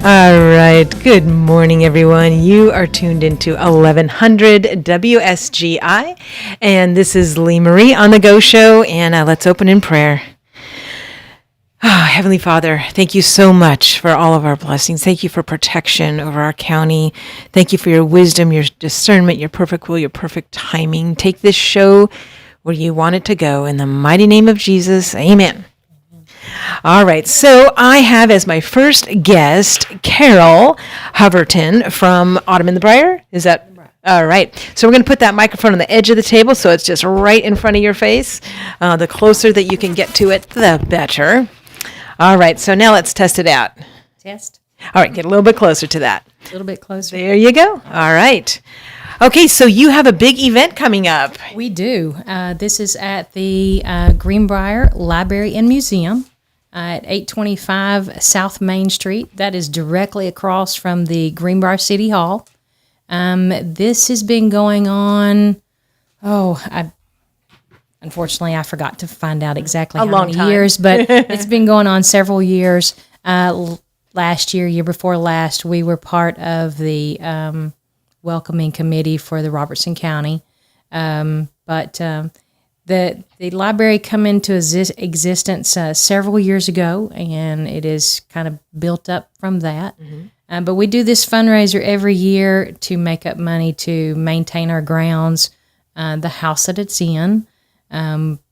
All right. Good morning, everyone. You are tuned into 1100 WSGI, and this is Lee Marie on the Go Show. And let's open in prayer. Heavenly Father, thank you so much for all of our blessings. Thank you for protection over our county. Thank you for your wisdom, your discernment, your perfect will, your perfect timing. Take this show where you want it to go. In the mighty name of Jesus, amen. All right, so I have as my first guest Carol Hoverton from Autumn in the Briar. Is that all right? So we're going to put that microphone on the edge of the table so it's just right in front of your face. The closer that you can get to it, the better. All right, so now let's test it out. Test. All right, get a little bit closer to that. A little bit closer. There you go. All right. Okay, so you have a big event coming up. We do. This is at the Greenbrier Library and Museum at 825 South Main Street. That is directly across from the Greenbrier City Hall. This has been going on, unfortunately, I forgot to find out exactly how many years, but it's been going on several years. Last year before last, we were part of the welcoming committee for the Robertson County. The library come into existence several years ago, and it is kind of built up from that. Mm-hmm. But we do this fundraiser every year to make up money to maintain our grounds, the house that it's in.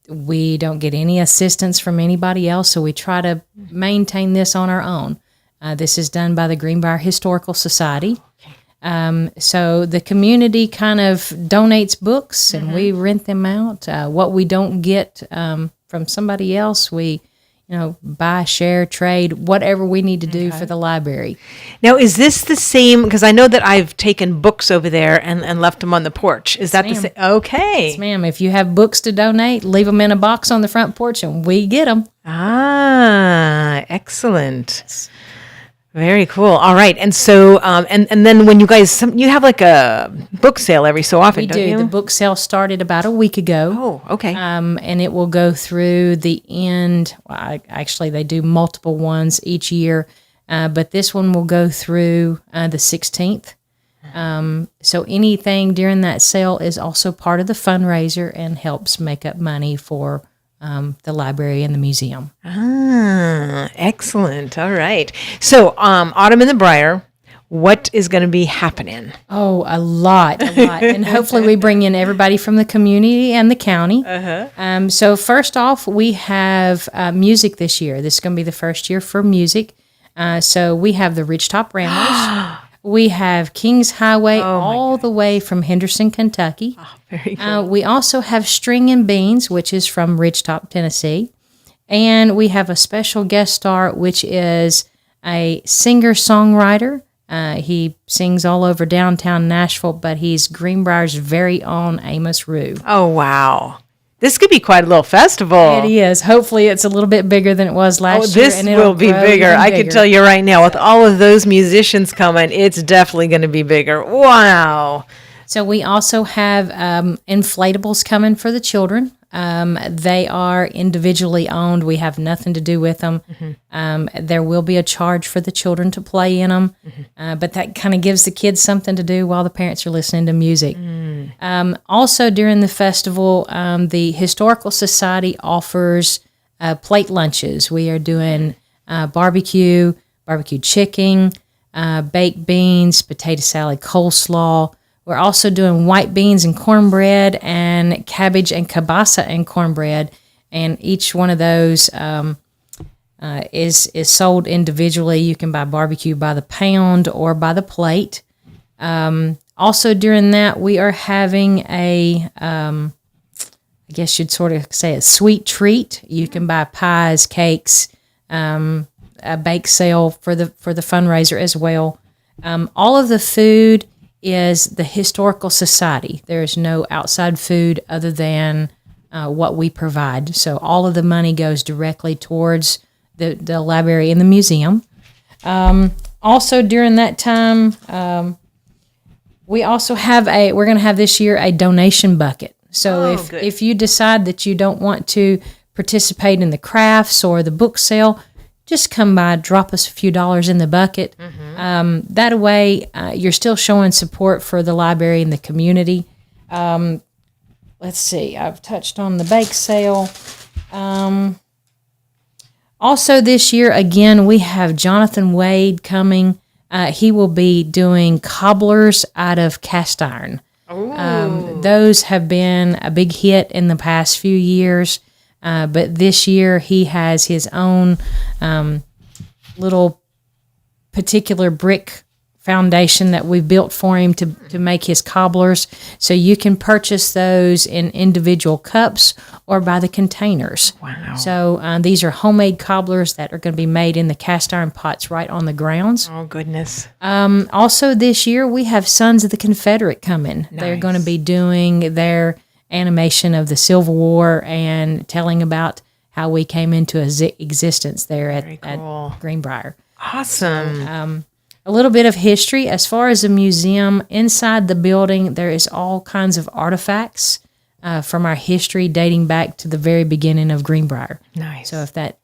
We don't get any assistance from anybody else, so we try to maintain this on our own. This is done by the Greenbrier Historical Society. So the community kind of donates books and we rent them out. What we don't get from somebody else, we buy, share, trade, whatever we need to do for the library. Now, is this the same? Because I know that I've taken books over there and left them on the porch. Is that the same? Okay. Yes, ma'am. If you have books to donate, leave them in a box on the front porch and we get them. Ah, excellent. Yes. Very cool. All right. And so, and then when you guys, you have like a book sale every so often, don't you? We do. The book sale started about a week ago. Oh, okay. And it will go through the end. Well, actually, they do multiple ones each year, but this one will go through the 16th. So anything during that sale is also part of the fundraiser and helps make up money for the library and the museum. Ah, excellent. All right. So, Autumn in the Briar, what is going to be happening? Oh, a lot. And hopefully we bring in everybody from the community and the county. So first off, we have music this year. This is going to be the first year for music. So we have the Ridgetop Ramblers. We have Kings Highway all the way from Henderson, Kentucky. Oh, very cool. We also have String and Beans, which is from Ridgetop, Tennessee. And we have a special guest star, which is a singer-songwriter. He sings all over downtown Nashville, but he's Greenbrier's very own Amos Rue. Oh, wow. This could be quite a little festival. It is. Hopefully it's a little bit bigger than it was last year. This will be bigger. I can tell you right now, with all of those musicians coming, it's definitely going to be bigger. Wow. So we also have inflatables coming for the children. They are individually owned. We have nothing to do with them. There will be a charge for the children to play in them, but that kind of gives the kids something to do while the parents are listening to music. Also during the festival, the Historical Society offers plate lunches. We are doing barbecue chicken, baked beans, potato salad, coleslaw. We're also doing white beans and cornbread and cabbage and kielbasa and cornbread. And each one of those is sold individually. You can buy barbecue by the pound or by the plate. Also during that, we are having I guess you'd sort of say a sweet treat. You can buy pies, cakes, a bake sale for the fundraiser as well. All of the food is the Historical Society. There is no outside food other than what we provide. So all of the money goes directly towards the library and the museum. Also during that time, we also have we're going to have this year a donation bucket. So if you decide that you don't want to participate in the crafts or the book sale, just come by, drop us a few dollars in the bucket. That way, you're still showing support for the library and the community. Let's see, I've touched on the bake sale. Also this year, again, we have Jonathan Wade coming. He will be doing cobblers out of cast iron. Those have been a big hit in the past few years. But this year he has his own little particular brick foundation that we built for him to make his cobblers. So you can purchase those in individual cups or by the containers. Wow. So these are homemade cobblers that are going to be made in the cast iron pots right on the grounds. Oh, goodness. Also this year we have Sons of the Confederate coming. Nice. They're going to be doing their animation of the Civil War and telling about how we came into existence there at Greenbrier. Awesome. A little bit of history. As far as the museum, inside the building, there is all kinds of artifacts from our history dating back to the very beginning of Greenbrier. Nice. So if that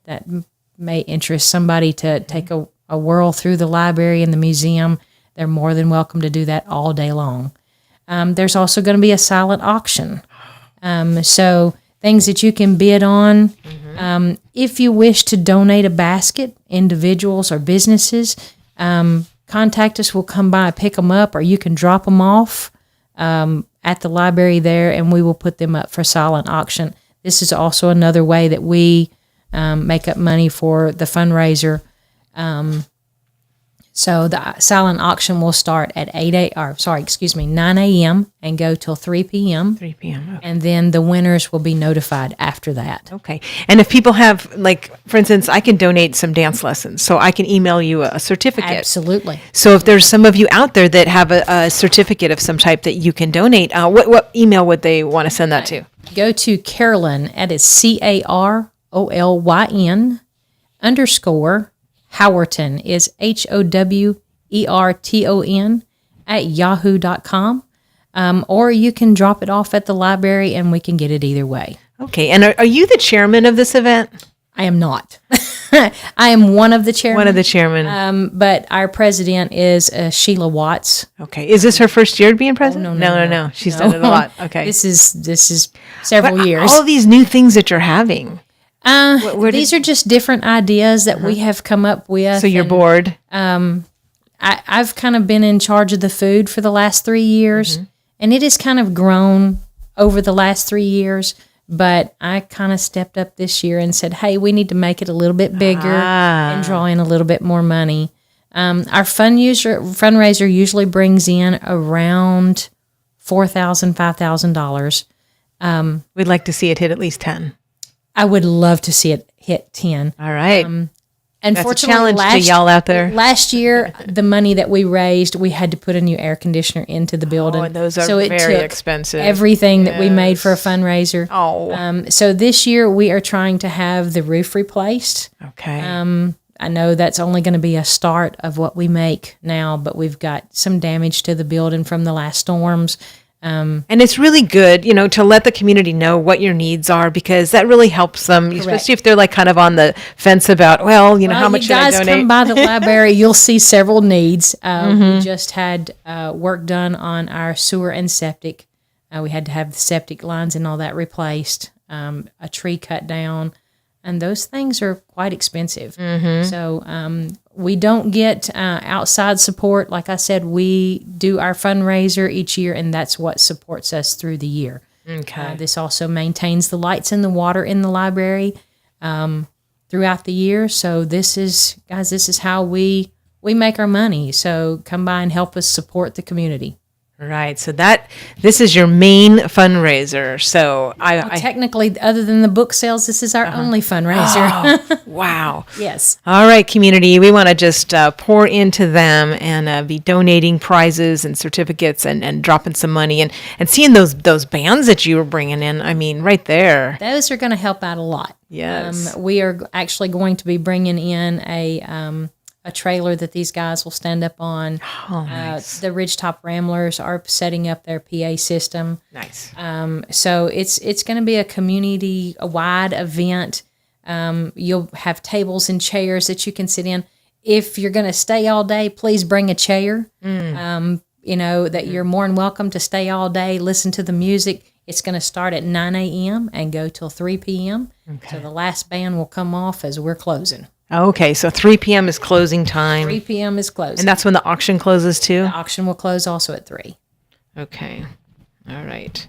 may interest somebody to take a whirl through the library and the museum, they're more than welcome to do that all day long. There's also going to be a silent auction. So things that you can bid on. If you wish to donate a basket, individuals or businesses, contact us. We'll come by and pick them up, or you can drop them off at the library there, and we will put them up for silent auction. This is also another way that we make up money for the fundraiser. So the silent auction will start at 9 a.m. and go till 3 p.m. 3 p.m. Okay. And then the winners will be notified after that. Okay. And if people have, like, for instance, I can donate some dance lessons, so I can email you a certificate. Absolutely. So if there's some of you out there that have a certificate of some type that you can donate, what email would they want to send that to? Go to Carolyn, that is CAROLYN _ Howerton is HOWERTON at yahoo.com. Or you can drop it off at the library and we can get it either way. Okay. And are you the chairman of this event? I am not. I am one of the chairmen. One of the chairmen. But our president is Sheila Watts. Okay. Is this her first year being president? No. She's done it a lot. Okay. This is several years. All of these new things that you're having. These are just different ideas that we have come up with. So you're bored? I've kind of been in charge of the food for the last 3 years, and it has kind of grown over the last 3 years, but I kind of stepped up this year and said, hey, we need to make it a little bit bigger and draw in a little bit more money. Our fundraiser usually brings in around $4,000, $5,000. We'd like to see it hit at least 10. I would love to see it hit 10. All right. Unfortunately, that's a challenge to y'all out there. Last year, the money that we raised, we had to put a new air conditioner into the building. Oh, and those are it very took expensive. Everything that we made for a fundraiser. Oh. So this year, we are trying to have the roof replaced. Okay. I know that's only going to be a start of what we make now, but we've got some damage to the building from the last storms. And it's really good, to let the community know what your needs are, because that really helps them, especially if they're like kind of on the fence about, how much should I donate? You guys come by the library, you'll see several needs. We just had work done on our sewer and septic. We had to have the septic lines and all that replaced, a tree cut down, and those things are quite expensive. So we don't get outside support. Like I said, we do our fundraiser each year, and that's what supports us through the year. Okay. This also maintains the lights and the water in the library throughout the year. So this is how we make our money. So come by and help us support the community. Right. So this is your main fundraiser. So technically, other than the book sales, this is our only fundraiser. Oh, wow. Yes. All right, community. We want to just pour into them and be donating prizes and certificates and dropping some money and seeing those bands that you were bringing in. I mean, right there. Those are going to help out a lot. Yes. We are actually going to be bringing in a trailer that these guys will stand up on. Oh, nice. The Ridgetop Ramblers are setting up their PA system. Nice. So it's going to be a community-wide event. You'll have tables and chairs that you can sit in. If you're going to stay all day, please bring a chair. That you're more than welcome to stay all day, listen to the music. It's going to start at 9 a.m. and go till 3 p.m. Okay. So the last band will come off as we're closing. Okay, so 3 p.m. is closing time. 3 p.m. is closing. And that's when the auction closes too? The auction will close also at 3. Okay. All right.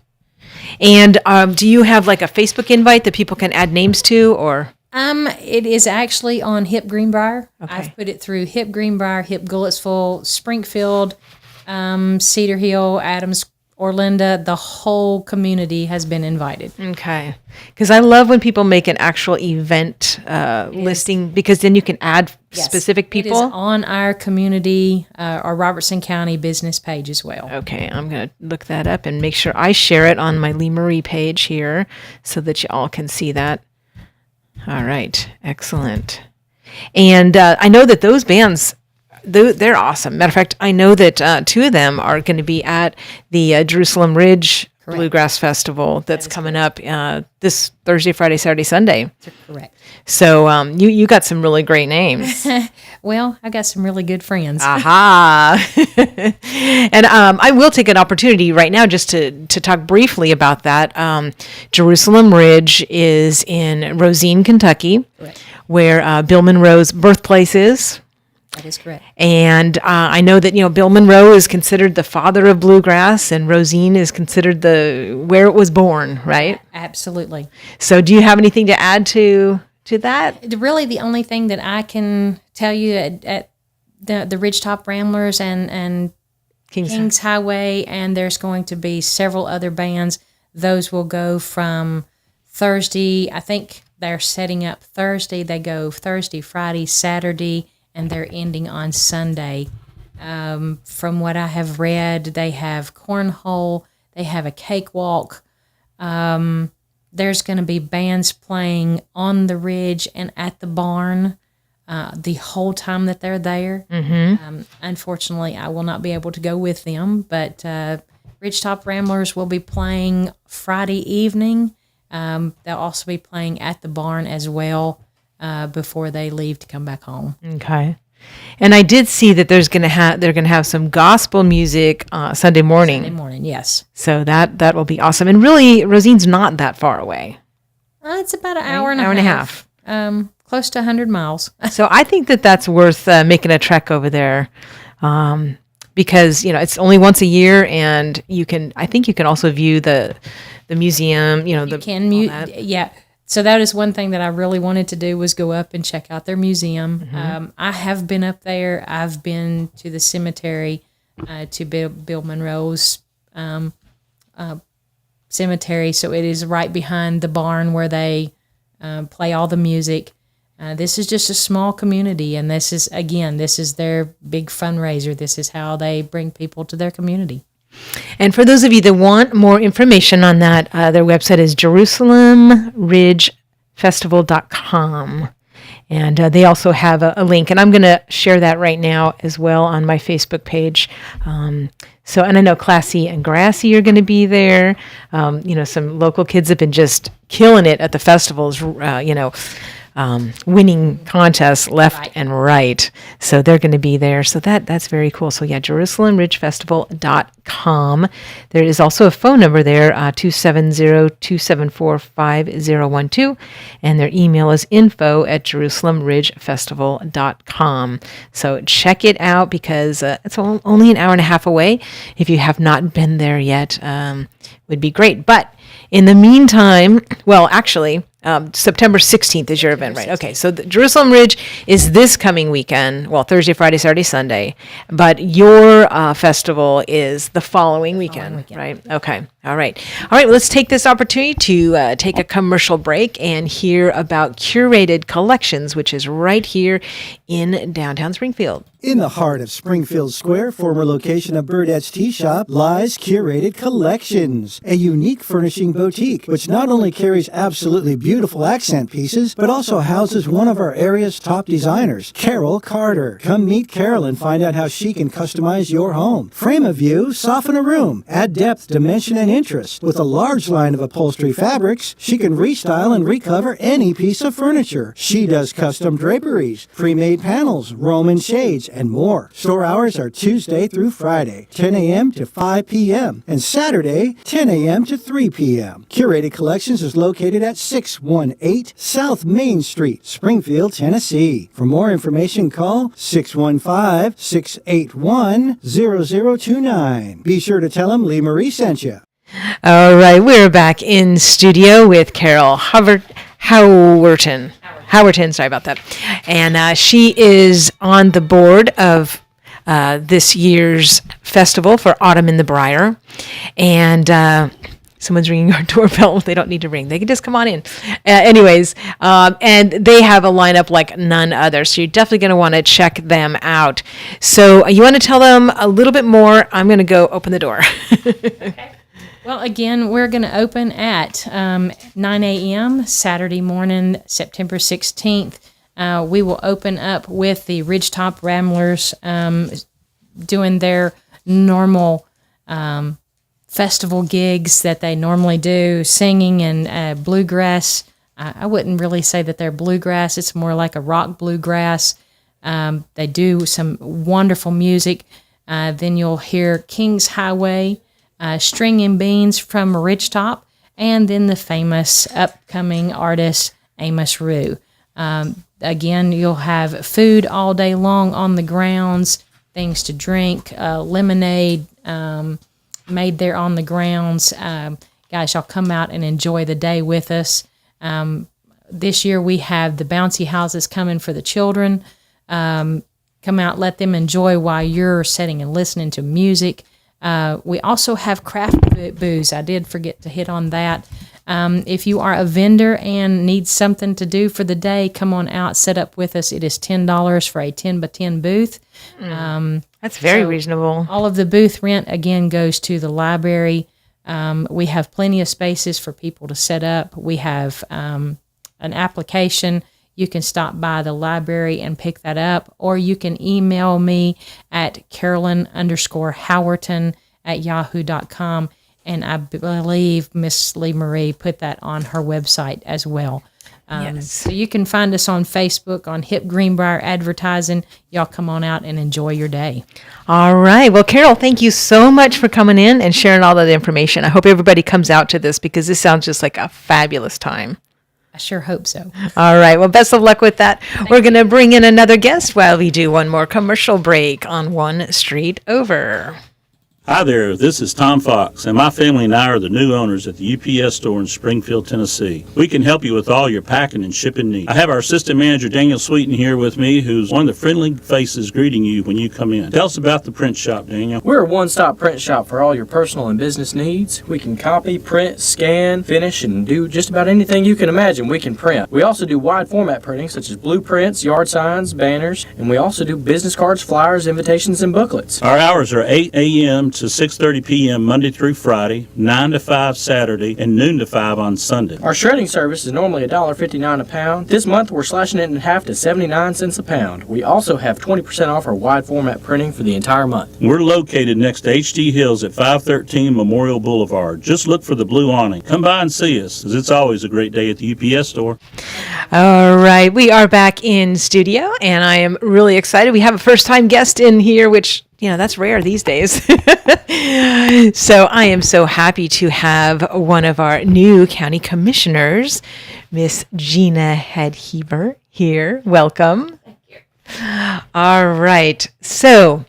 And do you have like a Facebook invite that people can add names to, or? It is actually on Hip Greenbrier. Okay. I've put it through Hip Greenbrier, Hip Gulletsville, Springfield, Cedar Hill, Adams, Orlinda. The whole community has been invited. Okay. Because I love when people make an actual event listing, because then you can add specific people. It is on our community, our Robertson County business page as well. Okay. I'm going to look that up and make sure I share it on my Lee Marie page here so that you all can see that. All right. Excellent. And I know that those bands, they're awesome. Matter of fact, I know that 2 of them are going to be at the Jerusalem Ridge Bluegrass Festival that's coming up this Thursday, Friday, Saturday, Sunday. Correct. So you got some really great names. Well, I got some really good friends. Aha! And I will take an opportunity right now just to talk briefly about that. Jerusalem Ridge is in Rosine, Kentucky, where Bill Monroe's birthplace is. That is correct. And I know that, Bill Monroe is considered the father of bluegrass, and Rosine is considered where it was born, right? Absolutely. So do you have anything to add to that? Really, the only thing that I can tell you at the Ridgetop Ramblers and Kings Highway, and there's going to be several other bands. Those will go from Thursday. I think they're setting up Thursday. They go Thursday, Friday, Saturday, and they're ending on Sunday. From what I have read, they have cornhole, they have a cakewalk. There's going to be bands playing on the ridge and at the barn the whole time that they're there. Mm-hmm. Unfortunately, I will not be able to go with them, but Ridgetop Ramblers will be playing Friday evening. They'll also be playing at the barn as well. Before they leave to come back home. Okay. And I did see that they're going to have some gospel music Sunday morning. Sunday morning, yes. So that will be awesome. And really, Rosine's not that far away. It's about an hour and a half. Close to 100 miles. So I think that's worth making a trek over there. Because it's only once a year, and I think you can also view the museum. Yeah. So that is one thing that I really wanted to do, was go up and check out their museum. Mm-hmm. I have been up there. I've been to the cemetery, to Bill Monroe's cemetery. So it is right behind the barn where they play all the music. This is just a small community, and this is their big fundraiser. This is how they bring people to their community. And for those of you that want more information on that, their website is JerusalemRidgeFestival.com. And they also have a link, and I'm going to share that right now as well on my Facebook page. And I know Classy and Grassy are going to be there. Some local kids have been just killing it at the festivals, winning contests left and right. So they're going to be there. So that's very cool. So yeah, JerusalemRidgeFestival.com. There is also a phone number there, 270-274-5012. And their email is info@JerusalemRidgeFestival.com. So check it out, because it's only an hour and a half away. If you have not been there yet, would be great. But in the meantime, well, actually, September 16th is your event, right? Okay, so the Jerusalem Ridge is this coming weekend, well, Thursday, Friday, Saturday, Sunday, but your festival is the following weekend, right? Okay, all right. All right, well, let's take this opportunity to take a commercial break and hear about Curated Collections, which is right here in downtown Springfield. In the heart of Springfield Square, former location of Bird Edge Tea Shop, lies Curated Collections, a unique furnishing boutique which not only carries absolutely beautiful accent pieces, but also houses one of our area's top designers, Carol Carter. Come meet Carol and find out how she can customize your home. Frame a view, soften a room, add depth, dimension, and interest. With a large line of upholstery fabrics, she can restyle and recover any piece of furniture. She does custom draperies, pre-made panels, Roman shades, and more. Store hours are Tuesday through Friday, 10 a.m. to 5 p.m., and Saturday, 10 a.m. to 3 p.m. Curated Collections is located at 618 South Main Street, Springfield, Tennessee. For more information, call 615-681-0029. Be sure to tell them Lee Marie sent you. All right, we're back in studio with Carol Howerton, sorry about that. And she is on the board of this year's festival for Autumn in the Briar. And someone's ringing our doorbell. They don't need to ring. They can just come on in. And they have a lineup like none other. So you're definitely going to want to check them out. So you want to tell them a little bit more? I'm going to go open the door. Okay. Well, again, we're going to open at 9 a.m. Saturday morning, September 16th. We will open up with the Ridgetop Ramblers doing their normal festival gigs that they normally do, singing and bluegrass. I wouldn't really say that they're bluegrass. It's more like a rock bluegrass. They do some wonderful music. Then you'll hear King's Highway, String and Beans from Ridgetop, and then the famous upcoming artist Amos Rue. Again, you'll have food all day long on the grounds, things to drink, lemonade made there on the grounds. Guys, y'all come out and enjoy the day with us. This year we have the bouncy houses coming for the children. Come out, let them enjoy while you're sitting and listening to music. We also have craft booze. I did forget to hit on that. If you are a vendor and need something to do for the day, come on out, set up with us. It is $10 for a 10 by 10 booth. That's very reasonable. All of the booth rent, again, goes to the library. We have plenty of spaces for people to set up. We have an application. You can stop by the library and pick that up, or you can email me at Carolyn_Howerton@yahoo.com. And I believe Miss Lee Marie put that on her website as well. Yes. So you can find us on Facebook on Hip Greenbrier Advertising. Y'all come on out and enjoy your day. All right. Well, Carol, thank you so much for coming in and sharing all that information. I hope everybody comes out to this because this sounds just like a fabulous time. I sure hope so. All right. Well, best of luck with that. We're going to bring in another guest while we do one more commercial break on One Street Over. Hi there, this is Tom Fox, and my family and I are the new owners at the UPS store in Springfield, Tennessee. We can help you with all your packing and shipping needs. I have our assistant manager, Daniel Sweeten, here with me, who's one of the friendly faces greeting you when you come in. Tell us about the print shop, Daniel. We're a one-stop print shop for all your personal and business needs. We can copy, print, scan, finish, and do just about anything you can imagine we can print. We also do wide format printing, such as blueprints, yard signs, banners, and we also do business cards, flyers, invitations, and booklets. Our hours are 8 a.m. to 6:30 p.m. Monday through Friday, 9 to 5 Saturday, and noon to 5 on Sunday. Our shredding service is normally $1.59 a pound. This month we're slashing it in half to 79 cents a pound. We also have 20% off our wide format printing for the entire month. We're located next to HD Hills at 513 Memorial Boulevard. Just look for the blue awning. Come by and see us, as it's always a great day at the UPS store. All right. We are back in studio, and I am really excited. We have a first-time guest in here, which, you know, that's rare these days. So I am so happy to have one of our new county commissioners, Miss Gina Headheber, here. Welcome. Thank you. All right. So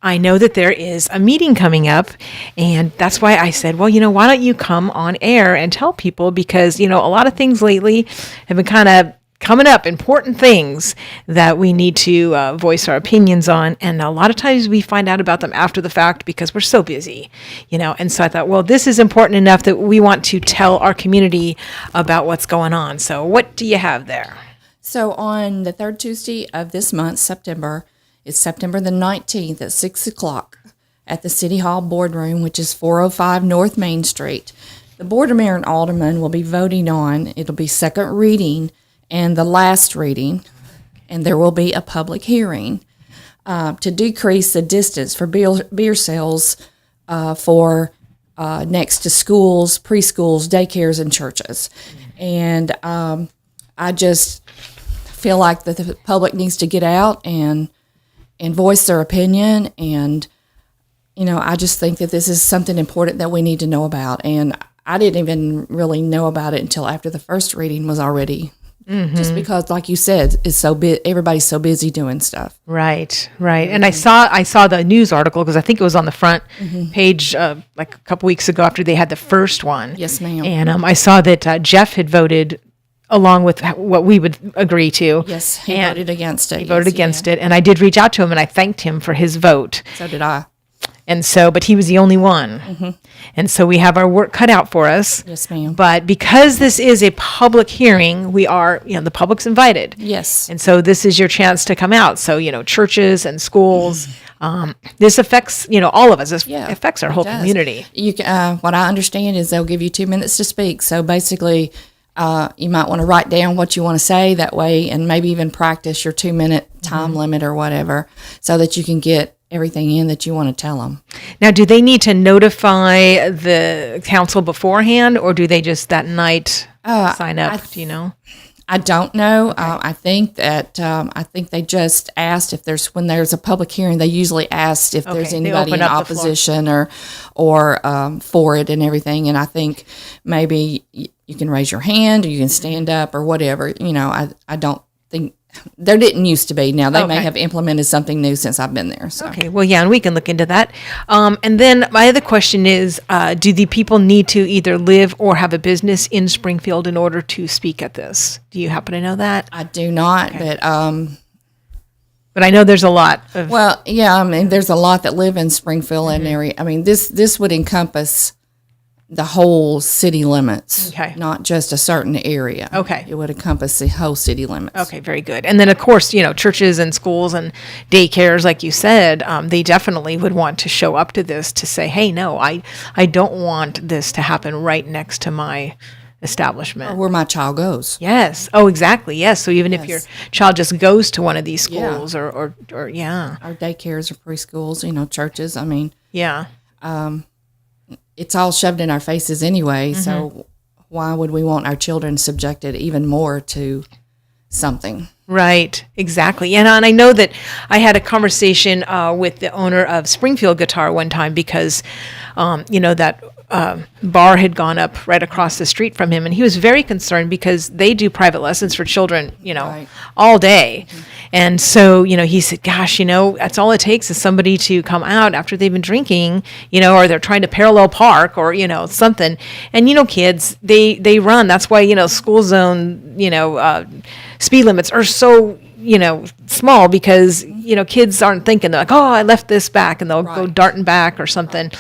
I know that there is a meeting coming up, and that's why I said, well, you know, why don't you come on air and tell people, because, you know, a lot of things lately have been kind of coming up, important things that we need to voice our opinions on. And a lot of times we find out about them after the fact because we're so busy, you know. And so I thought, well, this is important enough that we want to tell our community about what's going on. So what do you have there? So on the third Tuesday of this month, September, it's September the 19th at 6 o'clock at the City Hall Boardroom, which is 405 North Main Street. The Board of Mayor and Aldermen will be voting on, it'll be second reading and the last reading, and there will be a public hearing to decrease the distance for beer sales for next to schools, preschools, daycares, and churches. And I just feel like that the public needs to get out and voice their opinion. And, I just think that this is something important that we need to know about. And I didn't even really know about it until after the first reading was already, just because, like you said, it's so everybody's so busy doing stuff. Right. And I saw the news article because I think it was on the front page like a couple weeks ago after they had the first one. Yes, ma'am. And I saw that Jeff had voted along with what we would agree to. Yes, he And voted against it. He voted against it, and I did reach out to him and I thanked him for his vote. So did I. And so, but he was the only one. And so we have our work cut out for us. Yes, ma'am. But because this is a public hearing, we are, the public's invited. Yes. And so this is your chance to come out. So, churches and schools, this affects, all of us. This affects our whole does. community. You can, what I understand is they'll give you 2 minutes to speak. So basically, you might want to write down what you want to say that way, and maybe even practice your 2-minute time limit or whatever, so that you can get everything in that you want to tell them. Now, do they need to notify the council beforehand, or do they just that night sign up? Do you know? I don't know. I think that I think they just asked if when there's a public hearing, they usually ask if there's they anybody open in up the floor. opposition or for it and everything. And I think maybe you can raise your hand or you can stand up or whatever. I don't think. There didn't used to be. Now, they may have implemented something new since I've been there. So. Okay, well, yeah, and we can look into that. And then my other question is, do the people need to either live or have a business in Springfield in order to speak at this? Do you happen to know that? I do not, But I know there's a lot of... well, yeah, I mean, there's a lot that live in Springfield and area. I mean, this would encompass the whole city limits, not just a certain area. Okay. It would encompass the whole city limits. Okay, very good. And then, of course, churches and schools and daycares, like you said, they definitely would want to show up to this to say, hey, no, I don't want this to happen right next to my establishment. Or where my child goes. Yes. Oh, exactly. Yes. So even if your child just goes to one of these schools Yeah. or yeah. Our daycares or preschools, churches, I mean, Yeah. it's all shoved in our faces anyway, so why would we want our children subjected even more to something? Right, exactly. And I know that I had a conversation with the owner of Springfield Guitar one time because, that bar had gone up right across the street from him, and he was very concerned because they do private lessons for children, Right. all day. And so, he said, gosh, that's all it takes is somebody to come out after they've been drinking, or they're trying to parallel park or, something. And, kids, they run. That's why, school zone, speed limits are so, small because, kids aren't thinking, they're like, oh, I left this back, and they'll go darting back or something.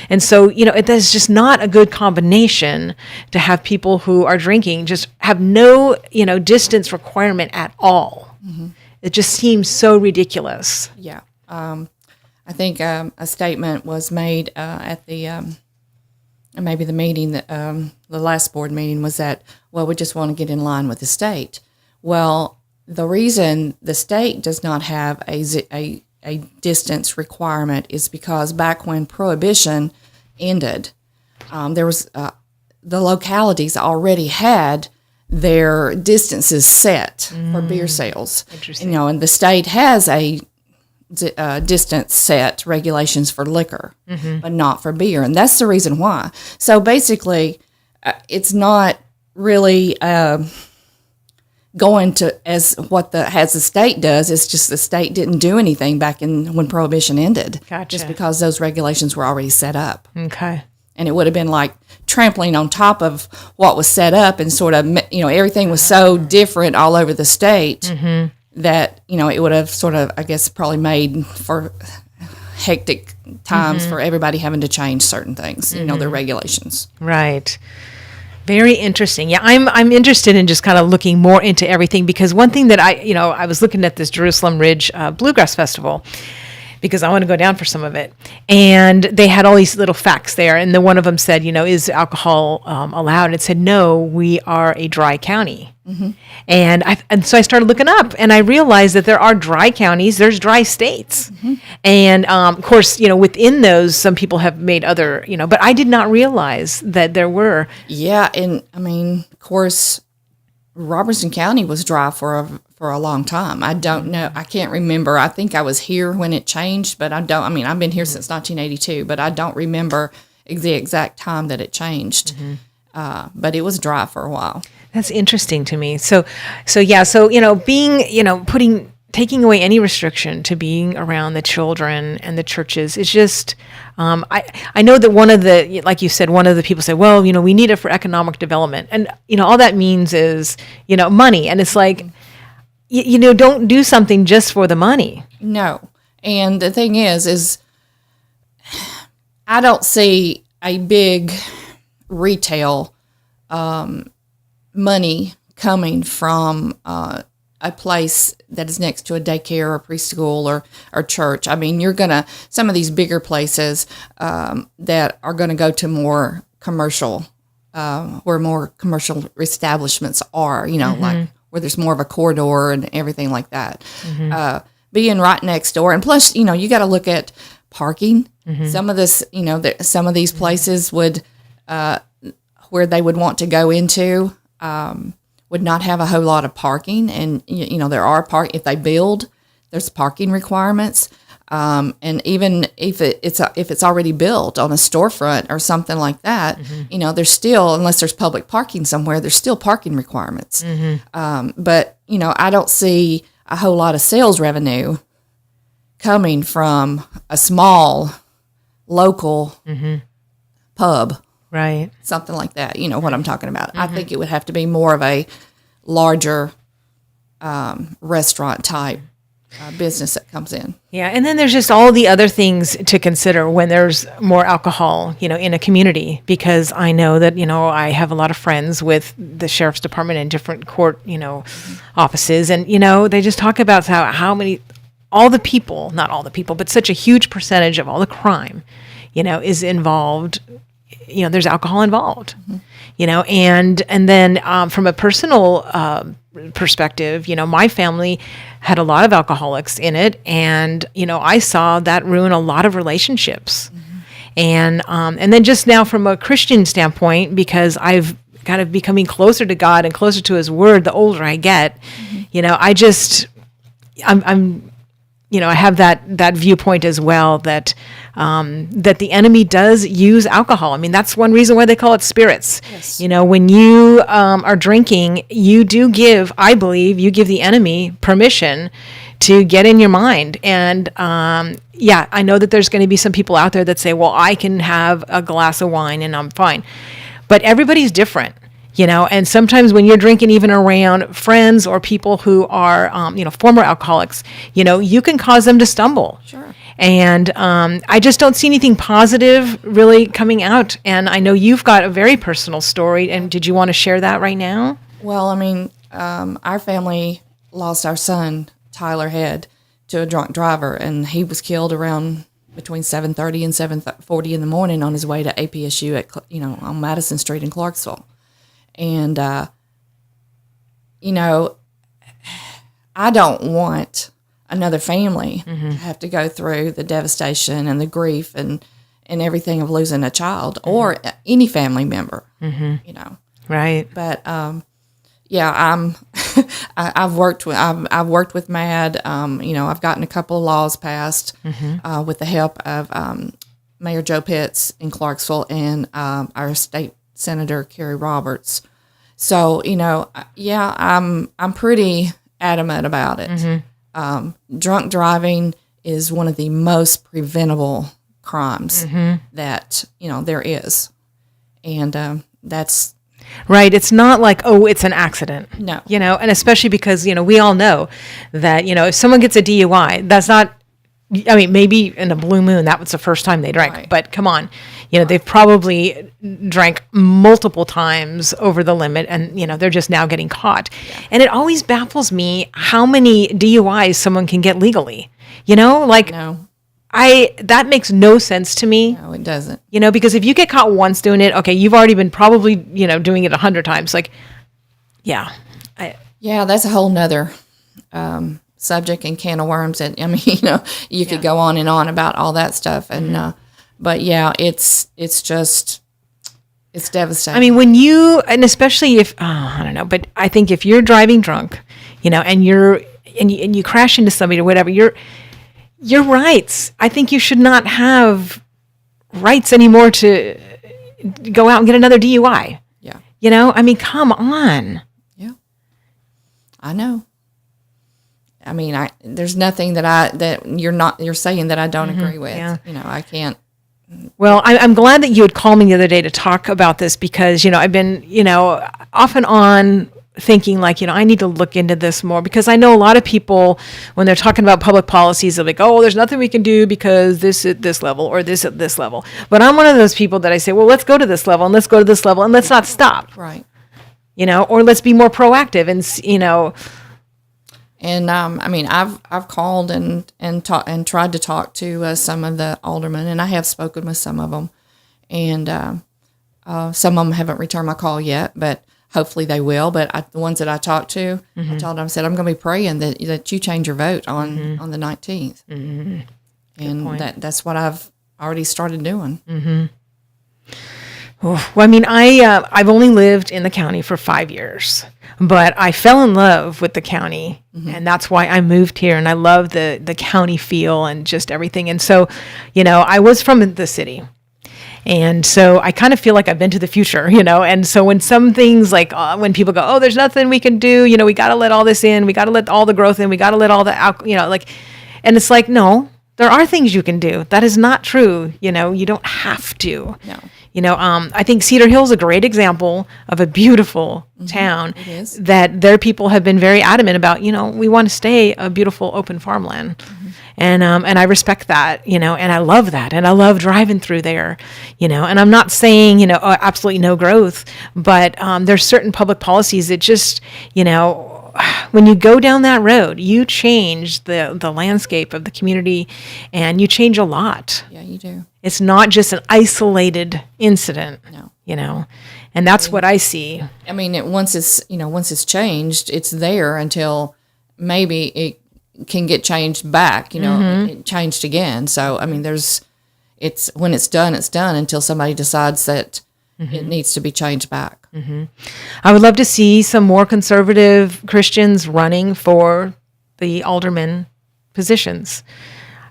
And so, it is just not a good combination to have people who are drinking just have no, distance requirement at all. Mm-hmm. It just seems so ridiculous. Yeah. I think a statement was made at the maybe the meeting, that the last board meeting, was that, well, we just want to get in line with the state. Well, the reason the state does not have a distance requirement is because back when Prohibition ended, there was the localities already had their distances set for beer sales. Interesting. And the state has a distance set regulations for liquor, but not for beer, and that's the reason why. So basically, it's not really going to as the state does. It's just the state didn't do anything back when Prohibition ended, Gotcha. just because those regulations were already set up. Okay. And it would have been like trampling on top of what was set up, and sort of, everything was so different all over the state that, it would have sort of, I guess, probably made for hectic times for everybody having to change certain things, their regulations. Right. Very interesting. Yeah, I'm interested in just kind of looking more into everything, because one thing that I was looking at this Jerusalem Ridge Bluegrass Festival. because I want to go down for some of it. And they had all these little facts there. And then one of them said, is alcohol allowed? And it said, no, we are a dry county. And so I started looking up, and I realized that there are dry counties, there's dry states. And of course, within those, some people have made other, but I did not realize that there were. Yeah, and I mean, of course, Robertson County was dry for a long time. I don't know. I can't remember. I think I was here when it changed, but I've been here since 1982, but I don't remember the exact time that it changed. But it was dry for a while. That's interesting to me. So being, taking away any restriction to being around the children and the churches is just, I know that one of the, like you said, one of the people said, well, we need it for economic development. And, all that means is, money. And it's like, don't do something just for the money. No. And the thing is I don't see a big retail money coming from a place that is next to a daycare or preschool or church. I mean, some of these bigger places that are going to go to more commercial, where more commercial establishments are, like where there's more of a corridor and everything like that. Being right next door. And plus, you got to look at parking. Some of this, some of these places would, where they would want to go into, would not have a whole lot of parking, and there are if they build, there's parking requirements, and even if it's already built on a storefront or something like that, there's still, unless there's public parking somewhere, there's still parking requirements. But I don't see a whole lot of sales revenue coming from a small local pub. Right. Something like that. You know what I'm talking about. I think it would have to be more of a larger restaurant type business that comes in. Yeah. And then there's just all the other things to consider when there's more alcohol, in a community, because I know that, I have a lot of friends with the sheriff's department and different court, offices. And, they just talk about how many, all the people, not all the people, but such a huge percentage of all the crime, is involved. There's alcohol involved, and then from a personal perspective, my family had a lot of alcoholics in it, and I saw that ruin a lot of relationships, and then just now from a Christian standpoint, because I've kind of becoming closer to God and closer to His Word the older I get, I have that viewpoint as well, that that the enemy does use alcohol. I mean, that's one reason why they call it spirits. Yes. When you are drinking, you give the enemy permission to get in your mind. And I know that there's going to be some people out there that say, well, I can have a glass of wine and I'm fine. But everybody's different. And sometimes when you're drinking even around friends or people who are, former alcoholics, you can cause them to stumble. Sure. And I just don't see anything positive really coming out. And I know you've got a very personal story. And did you want to share that right now? Well, I mean, our family lost our son, Tyler Head, to a drunk driver, and he was killed around between 7:30 and 7:40 in the morning on his way to APSU on Madison Street in Clarksville. And, I don't want another family to have to go through the devastation and the grief and everything of losing a child or any family member, Right. But, I've worked with MAD. I've gotten a couple of laws passed with the help of Mayor Joe Pitts in Clarksville and our state Senator Kerry Roberts. So, I'm pretty adamant about it. Drunk driving is one of the most preventable crimes that, there is. And that's... Right. It's not like, oh, it's an accident. No. And especially because, we all know that, if someone gets a DUI, that's not, maybe in a blue moon, that was the first time they drank. Right. But come on, they've probably drank multiple times over the limit and, they're just now getting caught. Yeah. And it always baffles me how many DUIs someone can get legally. No. that makes no sense to me. No, it doesn't. Because if you get caught once doing it, okay, you've already been probably, doing it 100 times. Like, yeah. Yeah, that's a whole nother subject and can of worms. And I mean, you could go on and on about all that stuff. And but yeah, it's devastating. I mean, and especially if, I don't know, but I think if you're driving drunk, and you crash into somebody or whatever, your rights, I think you should not have rights anymore to go out and get another DUI. Yeah. I mean, come on. Yeah. I know. I mean, there's nothing that you're saying that I don't agree with. Yeah. I can't. Well, I'm glad that you had called me the other day to talk about this because, I've been, off and on thinking like, I need to look into this more because I know a lot of people, when they're talking about public policies, they're like, oh, there's nothing we can do because this at this level or this at this level. But I'm one of those people that I say, well, let's go to this level and let's go to this level and let's not stop. Right. Or let's be more proactive and, And I mean, I've called and tried to talk to some of the aldermen, and I have spoken with some of them, and some of them haven't returned my call yet, but hopefully they will. But the ones that I talked to, I told them, I said, I'm going to be praying that you change your vote on the 19th, and that's what I've already started doing. Well, I mean, I've only lived in the county for 5 years, but I fell in love with the county, and that's why I moved here, and I love the county feel and just everything. And so, I was from the city, and so I kind of feel like I've been to the future, And so when some things like when people go, oh, there's nothing we can do, we got to let all this in, we got to let all the growth in, we got to let all the out, and it's like, no, there are things you can do. That is not true. You don't have to. No. I think Cedar Hill is a great example of a beautiful town that their people have been very adamant about, we want to stay a beautiful open farmland. And I respect that, and I love that. And I love driving through there, and I'm not saying, absolutely no growth, but there's certain public policies that just, when you go down that road, you change the landscape of the community and you change a lot. Yeah, you do. It's not just an isolated incident, No. And that's what I see. I mean, once it's changed, it's there until maybe it can get changed back, it changed again. So, I mean, when it's done until somebody decides that it needs to be changed back. I would love to see some more conservative Christians running for the alderman positions.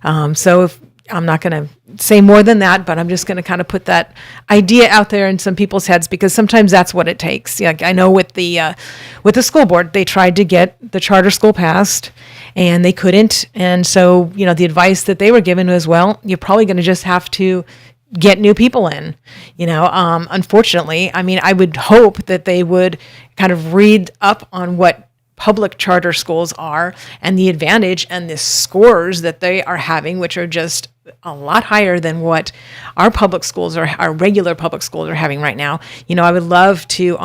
So if I'm not going to say more than that, but I'm just going to kind of put that idea out there in some people's heads because sometimes that's what it takes. Yeah, I know with the school board, they tried to get the charter school passed and they couldn't. And so, the advice that they were given was, well, you're probably going to just have to get new people in, unfortunately. I mean, I would hope that they would kind of read up on what public charter schools are and the advantage and the scores that they are having, which are just a lot higher than what our public schools our regular public schools are having right now. I would love to,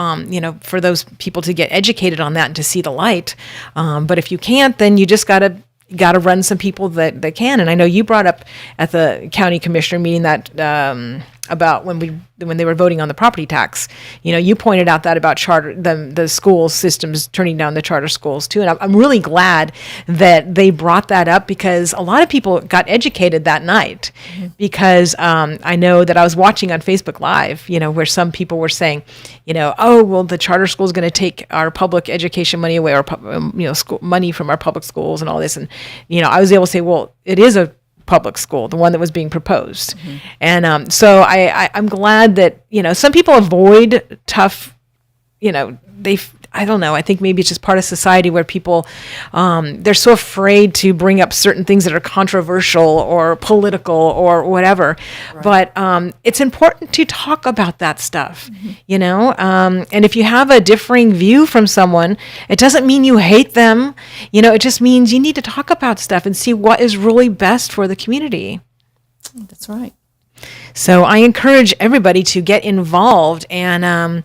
for those people to get educated on that and to see the light. But if you can't, then you just got to run some people that can. And I know you brought up at the county commissioner meeting that about when they were voting on the property tax, you pointed out that about the school systems turning down the charter schools too. And I'm really glad that they brought that up because a lot of people got educated that night because I know that I was watching on Facebook Live, where some people were saying, oh, well, the charter school is going to take our public education money away or, school money from our public schools and all this. And, I was able to say, well, it is a public school, the one that was being proposed. And so I'm glad that, some people avoid tough, I don't know, I think maybe it's just part of society where people, they're so afraid to bring up certain things that are controversial or political or whatever. Right. But it's important to talk about that stuff, and if you have a differing view from someone, it doesn't mean you hate them. It just means you need to talk about stuff and see what is really best for the community. That's right. So I encourage everybody to get involved and,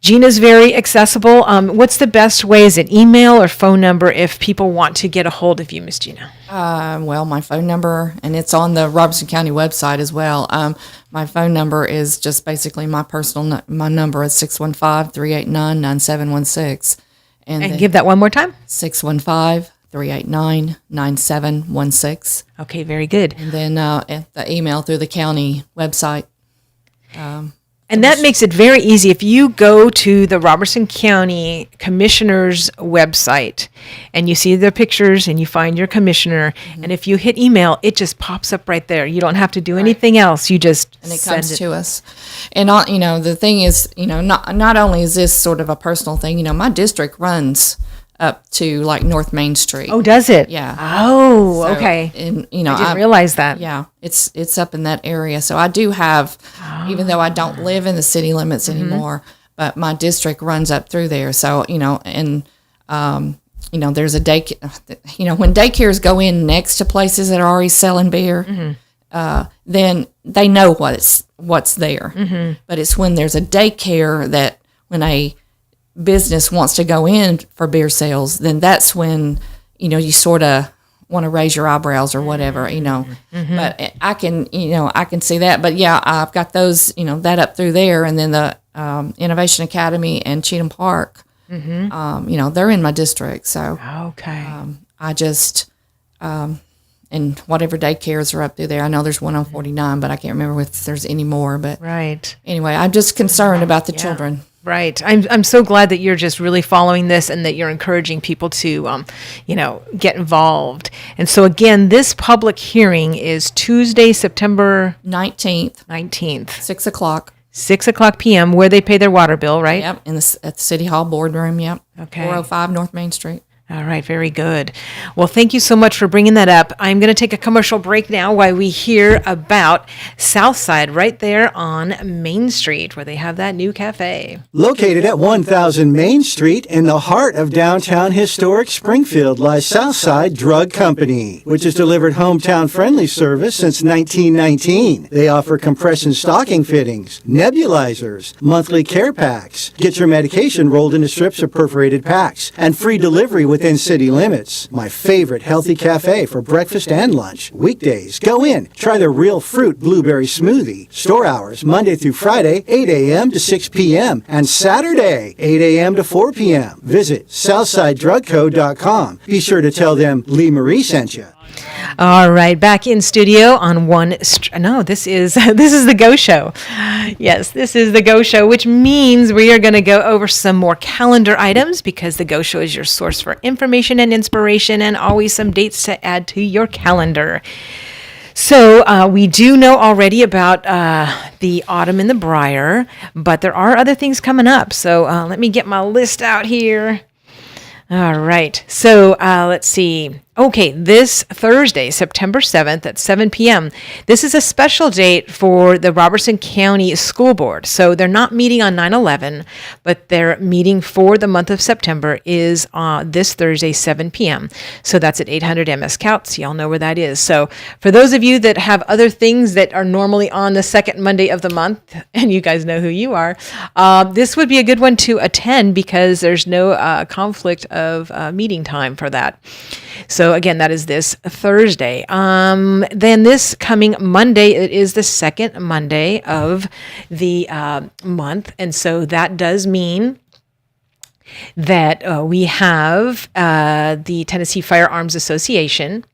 Gina's very accessible. What's the best way? Is it email or phone number if people want to get a hold of you, Miss Gina? Well, my phone number, and it's on the Robertson County website as well. My phone number is just basically my personal, my number is 615-389-9716. And give that one more time. 615-389-9716. Okay, very good. And then the email through the county website. And that makes it very easy. If you go to the Robertson County Commissioner's website and you see their pictures and you find your commissioner, and if you hit email, it just pops up right there. You don't have to do anything else. You just And it send comes to us. And, the thing is, not only is this sort of a personal thing, my district runs up to like North Main Street. Oh, does it? Yeah. Oh, So, okay. And, I didn't realize that. Yeah, it's up in that area. So I do have, even though I don't live in the city limits anymore, but my district runs up through there. So, there's a daycare, when daycares go in next to places that are already selling beer, then they know what's there. But it's when there's a daycare that when a business wants to go in for beer sales, then that's when, you sort of want to raise your eyebrows or whatever, But I can see that. But yeah, I've got those, that up through there, and then the Innovation Academy and Cheatham Park. They're in my district, so Okay. I just and whatever daycares are up through there. I know there's one on 49, but I can't remember if there's any more. But Right. anyway, I'm just concerned about the children. Right. I'm so glad that you're just really following this and that you're encouraging people to, get involved. And so again, this public hearing is Tuesday, September 19th, 19th, 6 o'clock. 6:00 p.m. where they pay their water bill, right? Yep, at the City Hall boardroom. Yep. Okay. 405 North Main Street. All right, very good. Well, thank you so much for bringing that up. I'm going to take a commercial break now while we hear about Southside right there on Main Street where they have that new cafe. Located at 1000 Main Street in the heart of downtown historic Springfield lies Southside Drug Company, which has delivered hometown-friendly service since 1919. They offer compression stocking fittings, nebulizers, monthly care packs, get your medication rolled into strips or perforated packs, and free delivery within city limits. My favorite healthy cafe for breakfast and lunch. Weekdays, go in, try their real fruit blueberry smoothie. Store hours, Monday through Friday, 8 a.m. to 6 p.m. and Saturday, 8 a.m. to 4 p.m. Visit SouthsideDrugCo.com. Be sure to tell them Lee Marie sent you. All right, back in studio on this is the Go Show. Yes, this is the Go Show, which means we are going to go over some more calendar items because the Go Show is your source for information and inspiration and always some dates to add to your calendar. So we do know already about the Autumn in the Briar, but there are other things coming up. So let me get my list out here. All right. So let's see. Okay, this Thursday, September 7th at 7 p.m., this is a special date for the Robertson County School Board. So they're not meeting on 9/11, but their meeting for the month of September is this Thursday, 7 p.m. So that's at 800 MS Couts. Y'all know where that is. So for those of you that have other things that are normally on the second Monday of the month, and you guys know who you are, this would be a good one to attend because there's no conflict of meeting time for that. So again, that is this Thursday. Then this coming Monday, it is the second Monday of the month. And so that does mean that we have the Tennessee Firearms Association,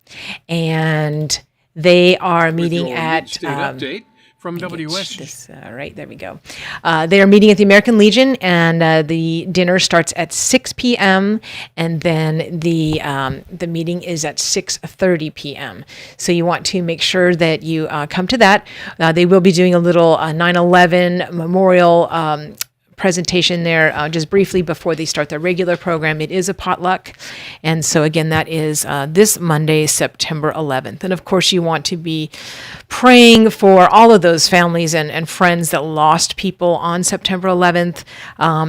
and they are meeting at... update from WS. Right, there we go. They are meeting at the American Legion, and the dinner starts at 6 p.m., and then the meeting is at 6:30 p.m. So you want to make sure that you come to that. They will be doing a little 9/11 memorial presentation there just briefly before they start their regular program. It is a potluck. And so again, that is this Monday, September 11th. And of course, you want to be praying for all of those families and friends that lost people on September 11th.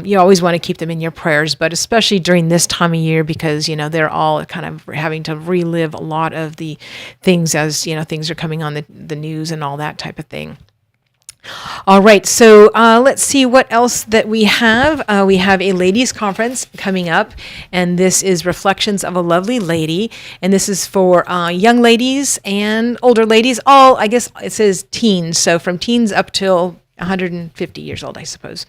You always want to keep them in your prayers, but especially during this time of year because, they're all kind of having to relive a lot of the things as, things are coming on the news and all that type of thing. All right, so let's see what else that we have. We have a ladies' conference coming up, and this is Reflections of a Lovely Lady, and this is for young ladies and older ladies. All, I guess it says teens, so from teens up till 150 years old, I suppose.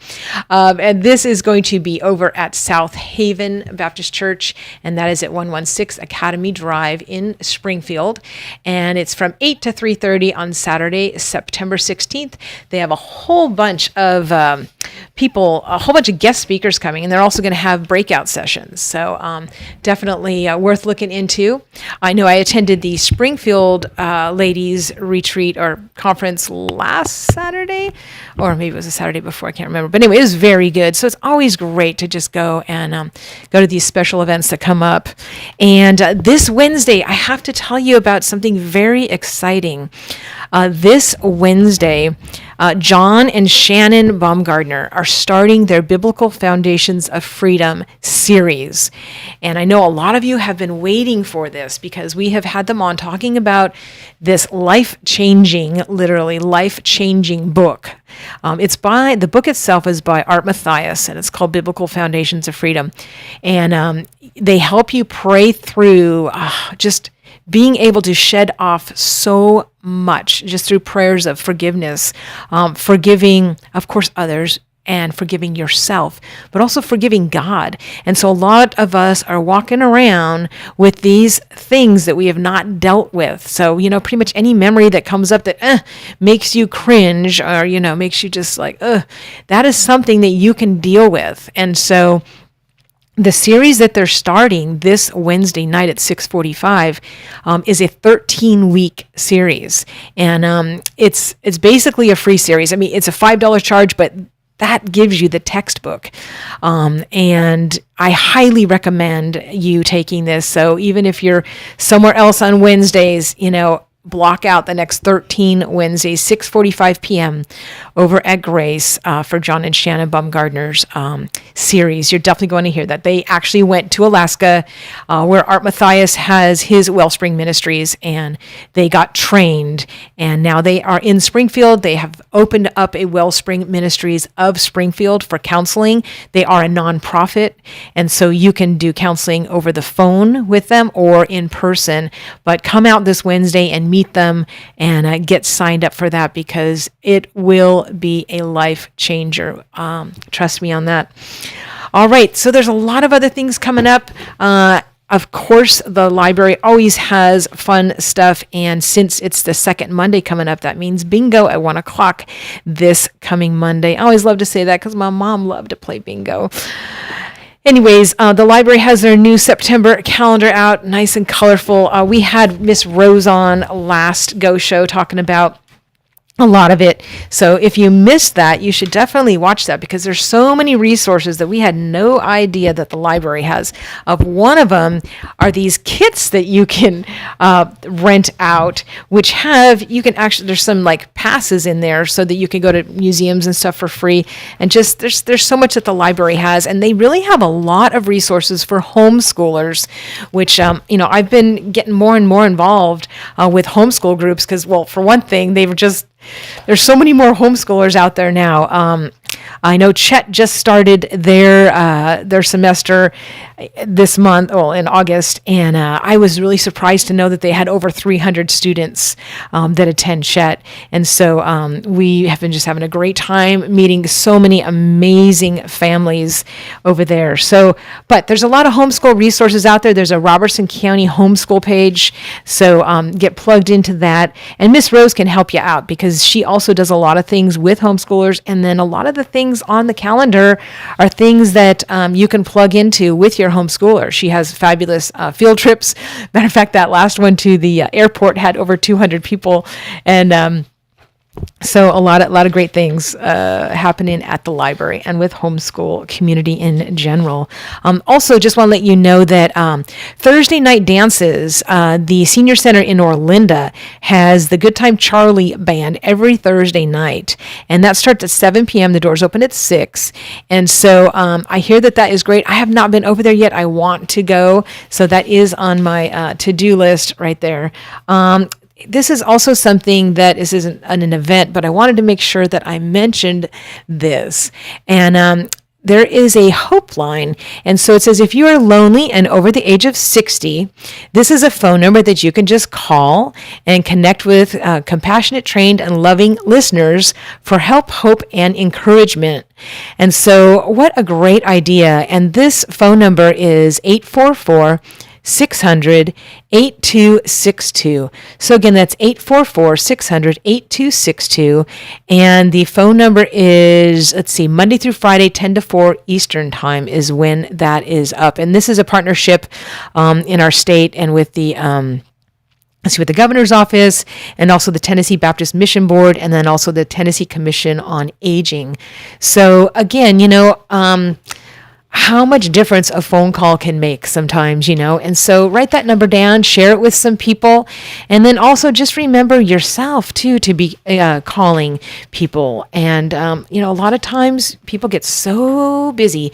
And this is going to be over at South Haven Baptist Church, and that is at 116 Academy Drive in Springfield. And it's from 8 to 3:30 on Saturday, September 16th. They have a whole bunch of people, a whole bunch of guest speakers coming, and they're also going to have breakout sessions. So definitely worth looking into. I know I attended the Springfield Ladies Retreat or Conference last Saturday, or maybe it was a Saturday before, I can't remember. But anyway, it was very good. So it's always great to just go and go to these special events that come up. And this Wednesday, I have to tell you about something very exciting. This Wednesday, John and Shannon Baumgardner are starting their Biblical Foundations of Freedom series. And I know a lot of you have been waiting for this because we have had them on talking about this life-changing, literally life-changing book. The book itself is by Art Mathias, and it's called Biblical Foundations of Freedom. And they help you pray through just being able to shed off so much just through prayers of forgiveness, forgiving, of course, others, and forgiving yourself, but also forgiving God. And so a lot of us are walking around with these things that we have not dealt with. So, pretty much any memory that comes up that makes you cringe or, makes you just like, that is something that you can deal with. And so the series that they're starting this Wednesday night at 6:45 is a 13-week series, and it's basically a free series. I mean, it's a $5 charge, but that gives you the textbook, and I highly recommend you taking this. So even if you're somewhere else on Wednesdays, block out the next 13 Wednesdays, 6:45 p.m. over at Grace for John and Shannon Baumgardner's series. You're definitely going to hear that. They actually went to Alaska where Art Mathias has his Wellspring Ministries, and they got trained, and now they are in Springfield. They have opened up a Wellspring Ministries of Springfield for counseling. They are a nonprofit, and so you can do counseling over the phone with them or in person, but come out this Wednesday and meet them and get signed up for that because it will be a life changer. Trust me on that. All right, so there's a lot of other things coming up. Of course, the library always has fun stuff, and since it's the second Monday coming up, that means bingo at 1 o'clock this coming Monday. I always love to say that because my mom loved to play bingo. Anyways, the library has their new September calendar out, nice and colorful. We had Miss Rose on last Go Show talking about a lot of it. So if you missed that, you should definitely watch that because there's so many resources that we had no idea that the library has. One of them are these kits that you can rent out, which there's some like passes in there so that you can go to museums and stuff for free. And just there's so much that the library has, and they really have a lot of resources for homeschoolers, which I've been getting more and more involved with homeschool groups because, well, for one thing, there's so many more homeschoolers out there now. I know Chet just started their semester this month, in August, and I was really surprised to know that they had over 300 students that attend Chet. And so we have been just having a great time meeting so many amazing families over there. So, but there's a lot of homeschool resources out there. There's a Robertson County homeschool page, so get plugged into that. And Miss Rose can help you out because she also does a lot of things with homeschoolers, and then a lot of the things on the calendar are things that you can plug into with your homeschooler. She has fabulous field trips. Matter of fact, that last one to the airport had over 200 people, and so a lot of great things happening at the library and with homeschool community in general. Also, just want to let you know that Thursday night dances, the Senior Center in Orlinda has the Good Time Charlie band every Thursday night, and that starts at 7 p.m. The doors open at 6, and so I hear that is great. I have not been over there yet. I want to go, so that is on my to-do list right there. this is also something that isn't an event, but I wanted to make sure that I mentioned this. And there is a hope line. And so it says, if you are lonely and over the age of 60, this is a phone number that you can just call and connect with compassionate, trained, and loving listeners for help, hope, and encouragement. And so what a great idea. And this phone number is 844-600-8262. So again, that's 844-600-8262. And the phone number is, Monday through Friday, 10 to 4 Eastern time is when that is up. And this is a partnership in our state and with the with the governor's office and also the Tennessee Baptist Mission Board and then also the Tennessee Commission on Aging. So again, how much difference a phone call can make sometimes, and so write that number down, share it with some people, and then also just remember yourself too to be calling people. And a lot of times people get so busy,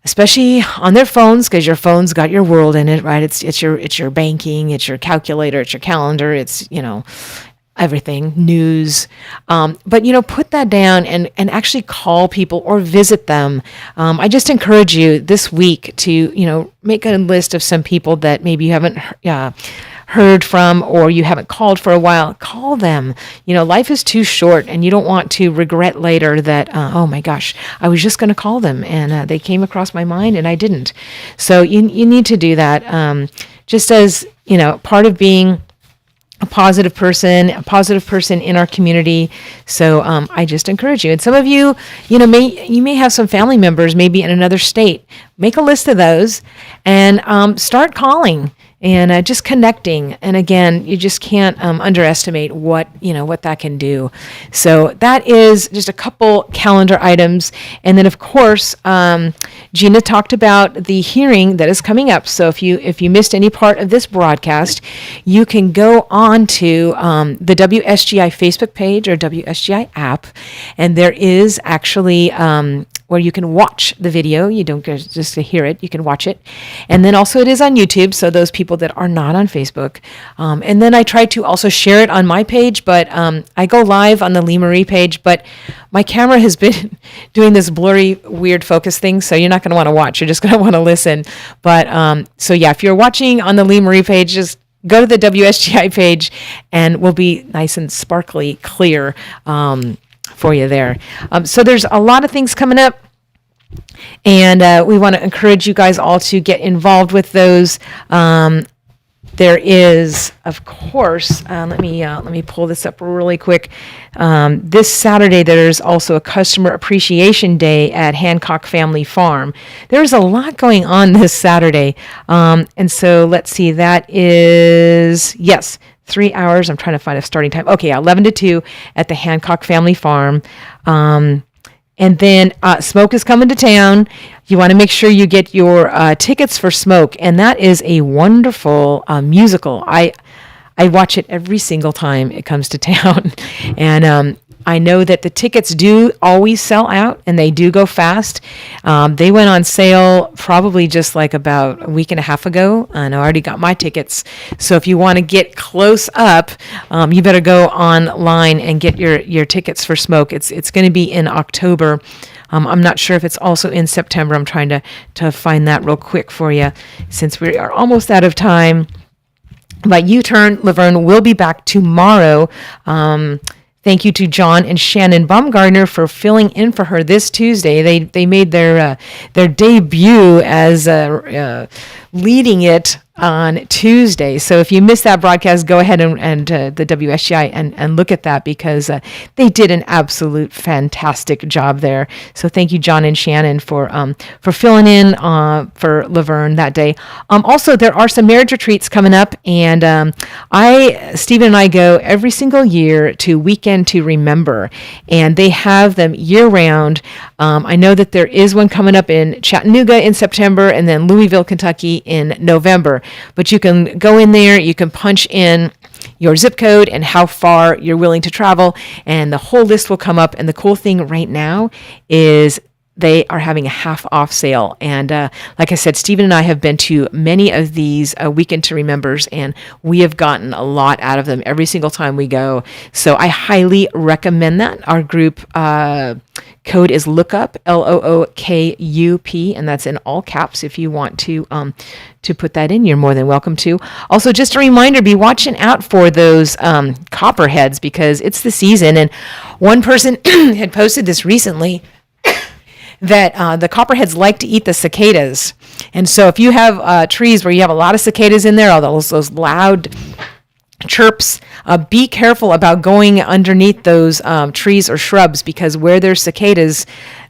especially on their phones, because your phone's got your world in it, right? It's your banking, it's your calculator, it's your calendar, it's everything, news. But, put that down and actually call people or visit them. I just encourage you this week to, make a list of some people that maybe you haven't heard from or you haven't called for a while. Call them. Life is too short and you don't want to regret later that, oh my gosh, I was just going to call them and they came across my mind and I didn't. So you need to do that just as, part of being a positive person in our community. So I just encourage you. And some of you, you may have some family members maybe in another state. Make a list of those and start calling and just connecting. And again, you just can't underestimate what that can do. So that is just a couple calendar items. And then of course, Gina talked about the hearing that is coming up. So if you missed any part of this broadcast, you can go on to the WSGI Facebook page or WSGI app, and there is actually where you can watch the video. You don't go just to hear it, you can watch it. And then also it is on YouTube, so those people that are not on Facebook. And then I try to also share it on my page, but I go live on the Lee Marie page, but my camera has been doing this blurry, weird focus thing, so you're not going to want to watch, you're just going to want to listen. But so yeah, if you're watching on the Lee Marie page, just go to the WSGI page and we'll be nice and sparkly clear for you there. So there's a lot of things coming up, and we want to encourage you guys all to get involved with those. There is, of course, let me pull this up really quick. This Saturday, there's also a Customer Appreciation Day at Hancock Family Farm. There's a lot going on this Saturday, and so let's see. That is 3 hours. I'm trying to find a starting time. Okay, 11 to 2 at the Hancock Family Farm. And then Smoke is coming to town. You want to make sure you get your tickets for Smoke. And that is a wonderful musical. I watch it every single time it comes to town. And I know that the tickets do always sell out, and they do go fast. They went on sale probably just like about a week and a half ago, and I already got my tickets. So if you want to get close up, you better go online and get your tickets for Smoke. It's going to be in October. I'm not sure if it's also in September. I'm trying to find that real quick for you since we are almost out of time. But U-Turn Laverne will be back tomorrow. Thank you to John and Shannon Baumgartner for filling in for her this Tuesday. They made their debut as leading it on Tuesday. So if you missed that broadcast, go ahead and the WSGI and look at that, because they did an absolute fantastic job there. So thank you, John and Shannon, for filling in for Laverne that day. Also, there are some marriage retreats coming up, and Stephen and I go every single year to Weekend to Remember, and they have them year round. I know that there is one coming up in Chattanooga in September, and then Louisville, Kentucky in November. But you can go in there, you can punch in your zip code and how far you're willing to travel, and the whole list will come up. And the cool thing right now is they are having a half off sale. And like I said, Stephen and I have been to many of these Weekend to Remembers, and we have gotten a lot out of them every single time we go. So I highly recommend that. Our group code is lookup, LOOKUP, and that's in all caps. If you want to put that in, you're more than welcome to. Also, just a reminder, be watching out for those copperheads, because it's the season. And one person had posted this recently that the copperheads like to eat the cicadas. And so if you have trees where you have a lot of cicadas in there, all those loud chirps, be careful about going underneath those trees or shrubs, because where there's cicadas,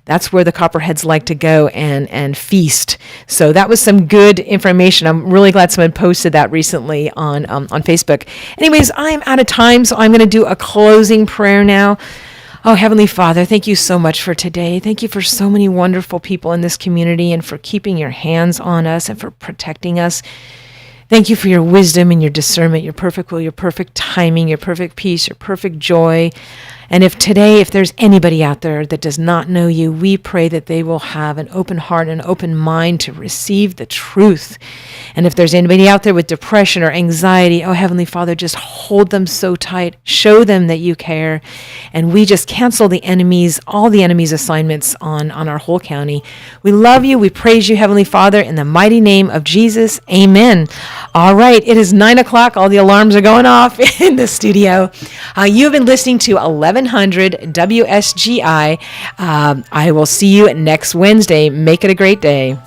that's where the copperheads like to go and feast. So that was some good information. I'm really glad someone posted that recently on Facebook. Anyways, I'm out of time, so I'm going to do a closing prayer now. Oh, Heavenly Father, thank you so much for today. Thank you for so many wonderful people in this community, and for keeping your hands on us and for protecting us. Thank you for your wisdom and your discernment, your perfect will, your perfect timing, your perfect peace, your perfect joy. And if there's anybody out there that does not know you, we pray that they will have an open heart and open mind to receive the truth. And if there's anybody out there with depression or anxiety, oh, Heavenly Father, just hold them so tight. Show them that you care. And we just cancel all the enemy's assignments on our whole county. We love you. We praise you, Heavenly Father, in the mighty name of Jesus. Amen. All right. It is 9:00. All the alarms are going off in the studio. You've been listening to 1100 WSGI. I will see you next Wednesday. Make it a great day.